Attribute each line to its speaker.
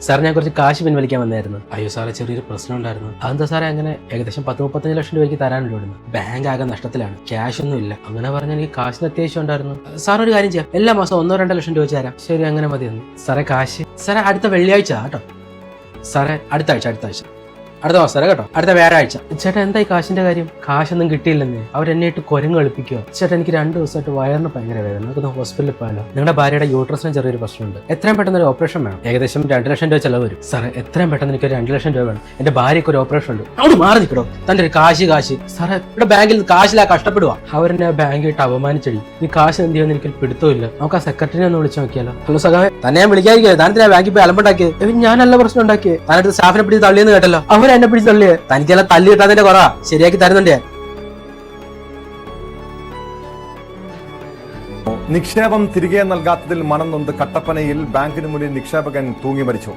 Speaker 1: Sir ഞാൻ കുറച്ച് കാശ് പിൻവലിക്കാൻ വന്നായിരുന്നു. അയ്യോ സാറേ, ചെറിയൊരു പ്രശ്നം ഉണ്ടായിരുന്നു. അതെന്താ സാറേ അങ്ങനെ? ഏകദേശം 10-35 ലക്ഷം രൂപയ്ക്ക് തരാനുണ്ട് ഇവിടുന്ന്. ബാങ്ക് ആകെ നഷ്ടത്തിലാണ്, ക്യാഷ് ഒന്നും ഇല്ല. അങ്ങനെ പറഞ്ഞാൽ എനിക്ക് കാശിന് അത്യാവശ്യം ഉണ്ടായിരുന്നു. സാർ ഒരു കാര്യം ചെയ്യാം, എല്ലാ മാസം 1-2 ലക്ഷം രൂപ തരാം. ശരി, അങ്ങനെ മതിയെന്ന്. സാറേ കാശ് സാറേ അടുത്ത വെള്ളിയാഴ്ച കേട്ടോ. സാറേ അടുത്ത ആഴ്ച അടുത്ത മാസം സാറേ കേട്ടോ, അടുത്ത വ്യാഴാഴ്ച. ചേട്ടാ എന്തായി കാശിന്റെ കാര്യം? കാശൊന്നും കിട്ടിയില്ലെന്നേ. അവരെന്നെ ഇട്ട് കുരങ്ങ് കളിപ്പിക്കുക. ചേട്ടാ എനിക്ക് 2 ദിവസമായിട്ട് വയറിന് ഭയങ്കര വേദന. നമുക്ക് ഹോസ്പിറ്റലിൽ പോയാലോ? നിങ്ങളുടെ ഭാര്യയുടെ യൂട്രസിന് ചെറിയൊരു പ്രശ്നമുണ്ട്. എത്രയും പെട്ടെന്ന് ഒരു ഓപ്പറേഷൻ വേണം. ഏകദേശം 2 ലക്ഷം രൂപ ചെലവ് വരും. സാറേ എത്രയും പെട്ടെന്ന് എനിക്ക് 2 ലക്ഷം രൂപ വേണം. എന്റെ ഭാര്യയ്ക്ക് ഒരു ഓപ്പറേഷൻ ഉണ്ട്. അവിടെ മാറി നിൽക്കണോ? തന്റെ ഒരു കാശ് സാറേ ഇവിടെ ബാങ്കിൽ നിന്ന് കാശിലാ കഷ്ടപ്പെടുക. അവരെന്നെ ബാങ്ക് ഇട്ട് അപമാനിച്ചടി. ഈ കാശ് എന്ത് ചെയ്യുമെന്ന് എനിക്ക് പിടുത്തമില്ല. നമുക്ക് ആ സെക്രട്ടറിനെ ഒന്ന് വിളിച്ചു നോക്കിയാലോ? ഹലോ സഖാവേ, തന്നെ ഞാൻ വിളിക്കാതിരിക്കുക. താനത്തിനാ ബാങ്കിൽ പോയി അലമ്പുണ്ടാക്കിയത്. ഞാനല്ല പ്രശ്നം ഉണ്ടാക്കിയത്. താനടുത്ത് സ്റ്റാഫിനെ പിടിച്ച് തള്ളിയെന്ന് കേട്ടല്ലോ. അവരെന്നെ പിടിച്ച് തള്ളിയേ. തനിക്കെല്ലാം തല്ലി കിട്ടാതിന്റെ കുറ ശരിയാക്കി തരുന്നുണ്ട് ഞാൻ.
Speaker 2: നിക്ഷേപം തിരികെ നൽകാത്തതിൽ മനം നൊന്ത് കട്ടപ്പനയിൽ ബാങ്കിന് മുന്നിൽ നിക്ഷേപകൻ തൂങ്ങി മരിച്ചു.